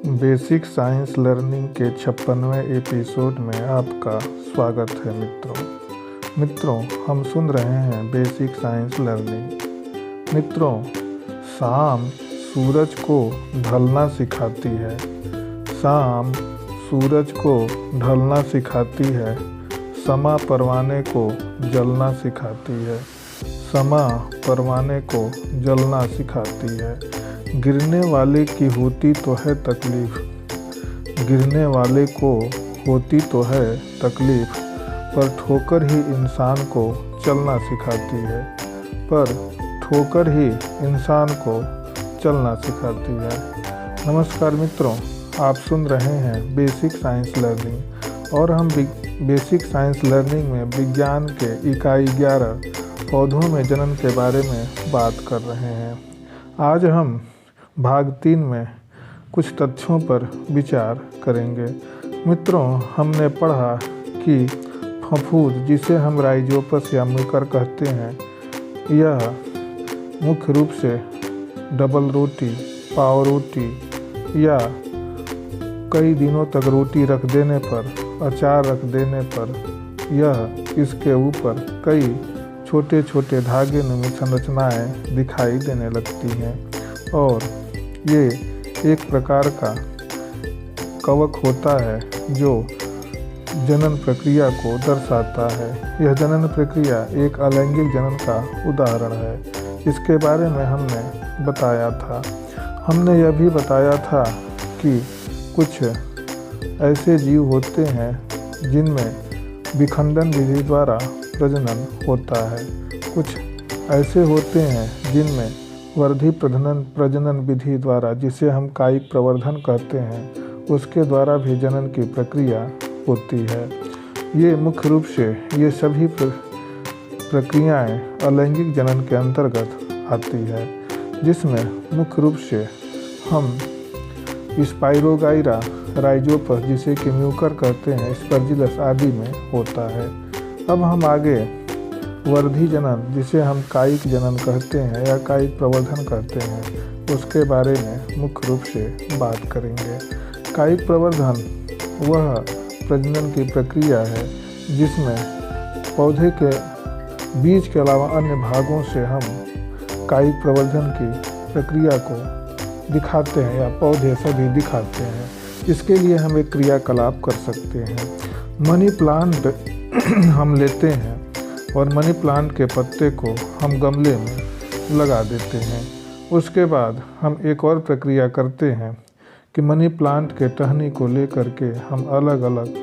Basic science learning के 56वें episode में आपका स्वागत है मित्रों, हम सुन रहे हैं बेसिक साइंस लर्निंग। मित्रों, शाम सूरज को ढलना सिखाती है। शाम सूरज को ढलना सिखाती है। समा परवाने को जलना सिखाती है। समा परवाने को जलना सिखाती है। गिरने वाले की होती तो है तकलीफ़, गिरने वाले को होती तो है तकलीफ़, पर ठोकर ही इंसान को चलना सिखाती है। पर ठोकर ही इंसान को चलना सिखाती है। नमस्कार मित्रों, आप सुन रहे हैं बेसिक साइंस लर्निंग और हम बेसिक साइंस लर्निंग में विज्ञान के इकाई 11 पौधों में जनन के बारे में बात कर रहे हैं। आज हम भाग 3 में कुछ तथ्यों पर विचार करेंगे। मित्रों, हमने पढ़ा कि फफूंद, जिसे हम राइजोपस या म्यूकर कहते हैं, यह मुख्य रूप से डबल रोटी, पाव रोटी या कई दिनों तक रोटी रख देने पर, अचार रख देने पर यह इसके ऊपर कई छोटे छोटे धागे नुमा संरचनाएँ दिखाई देने लगती हैं और ये एक प्रकार का कवक होता है जो जनन प्रक्रिया को दर्शाता है। यह जनन प्रक्रिया एक अलैंगिक जनन का उदाहरण है। इसके बारे में हमने बताया था। हमने यह भी बताया था कि कुछ ऐसे जीव होते हैं जिनमें विखंडन विधि द्वारा प्रजनन होता है। कुछ ऐसे होते हैं जिनमें वर्धी प्रजनन विधि द्वारा, जिसे हम कायिक प्रवर्धन कहते हैं, उसके द्वारा भी जनन की प्रक्रिया होती है। ये मुख्य रूप से ये सभी प्रक्रियाएं अलैंगिक जनन के अंतर्गत आती है, जिसमें मुख्य रूप से हम स्पाइरोगाइरा, राइजोपस, जिसे कि म्यूकर कहते हैं, स्पर्जिलस आदि में होता है। अब हम आगे वर्धी जनन, जिसे हम कायिक जनन कहते हैं या कायिक प्रवर्धन कहते हैं, उसके बारे में मुख्य रूप से बात करेंगे। कायिक प्रवर्धन वह प्रजनन की प्रक्रिया है जिसमें पौधे के बीज के अलावा अन्य भागों से हम कायिक प्रवर्धन की प्रक्रिया को दिखाते हैं या पौधे सभी दिखाते हैं। इसके लिए हम एक क्रियाकलाप कर सकते हैं। मनी प्लांट हम लेते हैं और मनी प्लांट के पत्ते को हम गमले में लगा देते हैं। उसके बाद हम एक और प्रक्रिया करते हैं कि मनी प्लांट के टहनी को लेकर के हम अलग अलग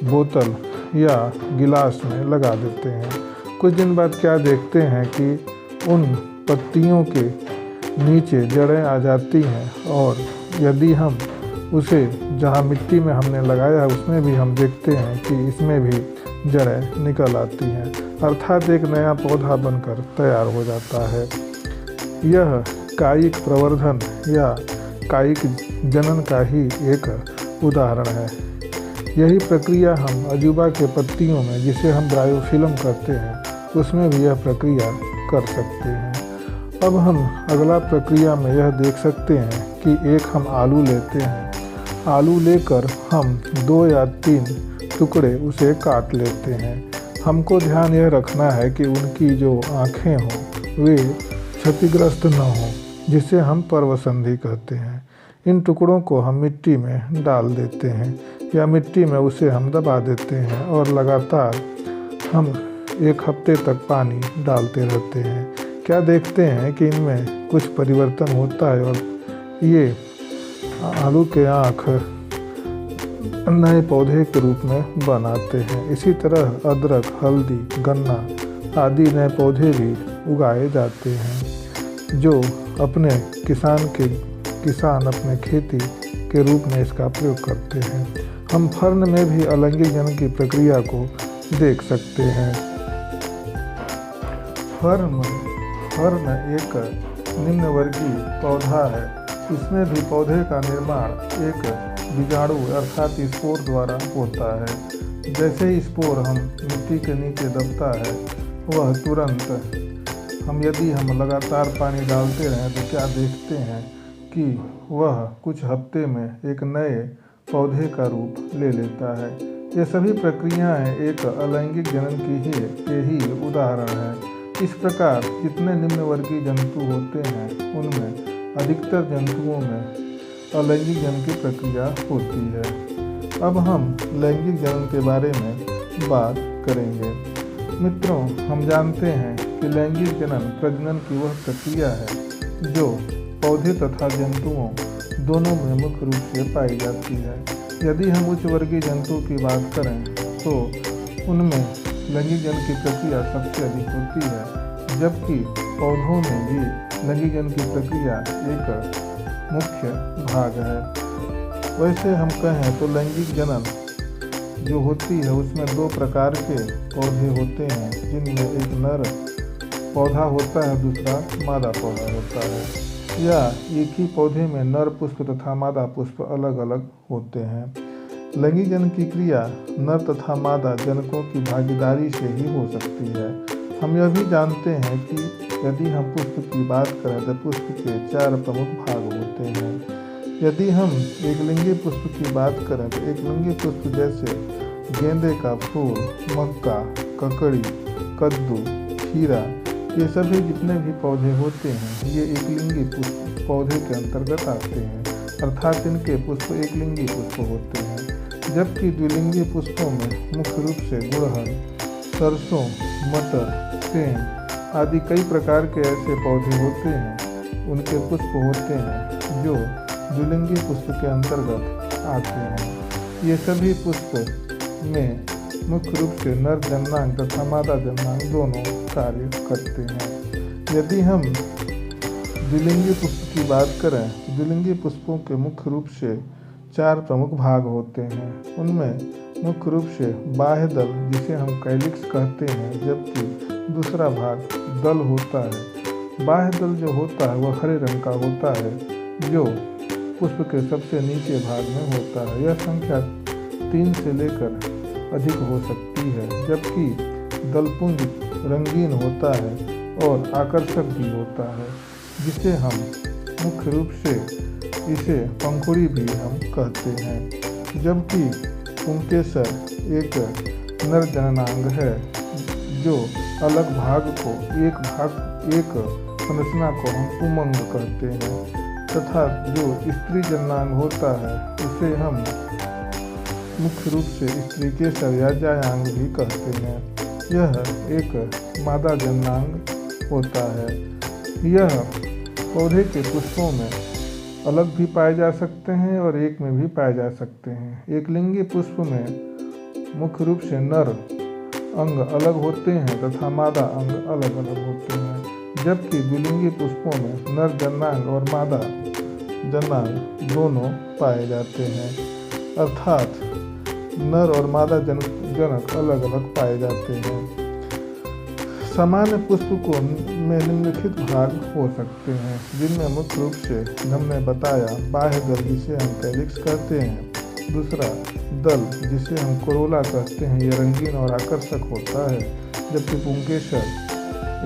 बोतल या गिलास में लगा देते हैं। कुछ दिन बाद क्या देखते हैं कि उन पत्तियों के नीचे जड़ें आ जाती हैं और यदि हम उसे जहाँ मिट्टी में हमने लगाया है उसमें भी हम देखते हैं कि इसमें भी जड़ें निकल आती हैं, अर्थात एक नया पौधा बनकर तैयार हो जाता है। यह कायिक प्रवर्धन या कायिक जनन का ही एक उदाहरण है। यही प्रक्रिया हम अजूबा के पत्तियों में, जिसे हम ब्रायोफिल्म कहते हैं, उसमें भी यह प्रक्रिया कर सकते हैं। अब हम अगला प्रक्रिया में यह देख सकते हैं कि एक हम आलू लेते हैं। आलू लेकर हम 2 या 3 टुकड़े उसे काट लेते हैं। हमको ध्यान यह रखना है कि उनकी जो आँखें हों वे क्षतिग्रस्त न हों, जिसे हम पर्वसंधि कहते हैं। इन टुकड़ों को हम मिट्टी में डाल देते हैं या मिट्टी में उसे हम दबा देते हैं और लगातार हम 1 हफ्ते तक पानी डालते रहते हैं। क्या देखते हैं कि इनमें कुछ परिवर्तन होता है और ये आलू के आँख नए पौधे के रूप में बनाते हैं। इसी तरह अदरक, हल्दी, गन्ना आदि नए पौधे भी उगाए जाते हैं जो अपने किसान अपने खेती के रूप में इसका प्रयोग करते हैं। हम फर्न में भी अलैंगिक जनन की प्रक्रिया को देख सकते हैं। फर्न एक निम्नवर्गीय पौधा है। इसमें भी पौधे का निर्माण एक बीजाणु अर्थात स्पोर द्वारा होता है। जैसे ही स्पोर हम मिट्टी के नीचे दबता है, वह तुरंत यदि हम लगातार पानी डालते रहें तो क्या देखते हैं कि वह कुछ हफ्ते में एक नए पौधे का रूप ले लेता है। ये सभी प्रक्रियाएं एक अलैंगिक जनन के ही उदाहरण हैं। इस प्रकार जितने निम्नवर्गीय जंतु होते हैं उनमें अधिकतर जंतुओं में अलैंगिक जनन की प्रक्रिया होती है। अब हम लैंगिक जनन के बारे में बात करेंगे। मित्रों, हम जानते हैं कि लैंगिक जनन प्रजनन की वह प्रक्रिया है जो पौधे तथा जंतुओं दोनों में मुख्य रूप से पाई जाती है। यदि हम उच्च वर्गीय जंतु की बात करें तो उनमें लैंगिक जनन की प्रक्रिया सबसे अधिक होती है, जबकि पौधों में भी लैंगिक जनन की प्रक्रिया एक मुख्य भाग है। वैसे हम कहें तो लैंगिक जनन जो होती है उसमें दो प्रकार के पौधे होते हैं, जिनमें एक नर पौधा होता है, दूसरा मादा पौधा होता है। या एक ही पौधे में नर पुष्प तथा मादा पुष्प अलग अलग होते हैं। लैंगिक जनन की क्रिया नर तथा मादा जनकों की भागीदारी से ही हो सकती है। हम यह भी जानते हैं कि यदि हम पुष्प की बात करें तो पुष्प के 4 प्रमुख भाग होते हैं। यदि हम एकलिंगी पुष्प की बात करें तो एकलिंगी पुष्प जैसे गेंदे का फूल, मक्का, ककड़ी, कद्दू, खीरा, ये सभी जितने भी पौधे होते हैं ये एकलिंगी पुष्प पौधे के अंतर्गत आते हैं, अर्थात इनके पुष्प एकलिंगी पुष्प होते हैं। जबकि द्विलिंगी पुष्पों में मुख्य रूप से गुड़हल, सरसों, मटर, सेम आदि कई प्रकार के ऐसे पौधे होते हैं, उनके पुष्प होते हैं जो द्विलिंगी पुष्प के अंतर्गत आते हैं। ये सभी पुष्प में मुख्य रूप से नर जननांग तथा मादा जननांग दोनों कार्य करते हैं। यदि हम द्विलिंगी पुष्प की बात करें तो द्विलिंगी पुष्पों के मुख्य रूप से 4 प्रमुख भाग होते हैं। उनमें मुख्य रूप से बाह्य दल जिसे हम कैलिक्स कहते हैं, जबकि दूसरा भाग दल होता है। बाह्य दल जो होता है वह हरे रंग का होता है, जो पुष्प के सबसे नीचे भाग में होता है। यह संख्या 3 से लेकर अधिक हो सकती है, जबकि दलपुंज रंगीन होता है और आकर्षक भी होता है, जिसे हम मुख्य रूप से इसे पंखुड़ी भी हम कहते हैं। जबकि पुंकेसर एक नर जननांग है जो अलग भाग को एक संरचना को हम पुमंग कहते हैं, तथा जो स्त्री जननांग होता है उसे हम मुख्य रूप से स्त्री केसर या जायांग भी कहते हैं। यह एक मादा जननांग होता है। यह पौधे के पुष्पों में अलग भी पाए जा सकते हैं और एक में भी पाए जा सकते हैं। एकलिंगी पुष्प में मुख्य रूप से नर अंग अलग होते हैं तथा मादा अंग अलग अलग होते हैं, जबकि द्विलिंगी पुष्पों में नर जननांग और मादा जननांग दोनों पाए जाते हैं, अर्थात नर और मादा जनक अलग अलग पाए जाते हैं। सामान्य पुष्प को में निम्नलिखित भाग हो सकते हैं, जिनमें मुख्य रूप से हमने बताया बाह्य दल जिसे हम कैलिक्स कहते हैं, दूसरा दल जिसे हम कोरोला कहते हैं, यह रंगीन और आकर्षक होता है, जबकि पुंकेसर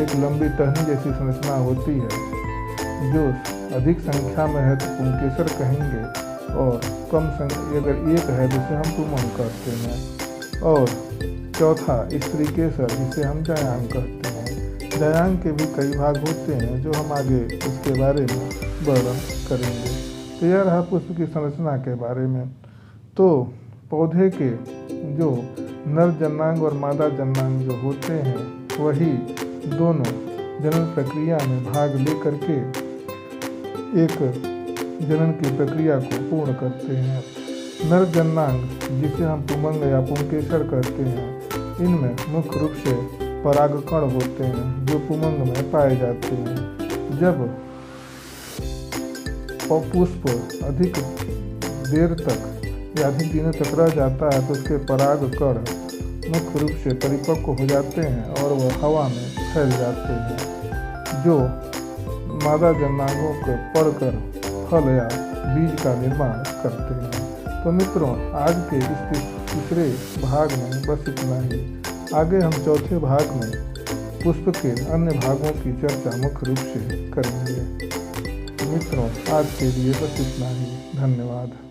एक लंबी टहनी जैसी संरचना होती है। जो अधिक संख्या में है तो पुंकेसर कहेंगे और कम संख्या अगर एक है जिसे हम पुमंग कहते हैं। और चौथा स्त्री केसर जिसे हम जायांग कहते हैं। जायांग के भी कई भाग होते हैं जो हम आगे इसके बारे में वर्णन करेंगे। तो यह रहा पुष्प की संरचना के बारे में। तो पौधे के जो नर जननांग और मादा जननांग जो होते हैं वही दोनों जनन प्रक्रिया में भाग लेकर के एक जनन की प्रक्रिया को पूर्ण करते हैं। नर जननांग जिसे हम पुमंग या पुंकेसर कहते हैं, इनमें मुख्य रूप से परागकण होते हैं जो पुमंग में पाए जाते हैं। जब पुष्प अधिक देर तक या अधिक दिनों तक रह जाता है तो उसके परागकण मुख्य रूप से परिपक्व हो जाते हैं और वह हवा में फैल जाते हैं, जो मादा जननांगों को पढ़कर फल या बीज का निर्माण करते हैं। तो मित्रों, आज के इस तीसरे भाग में बस इतना ही। आगे हम चौथे भाग में पुष्प के अन्य भागों की चर्चा मुख्य रूप से करेंगे। मित्रों, आज के लिए बस इतना ही। धन्यवाद।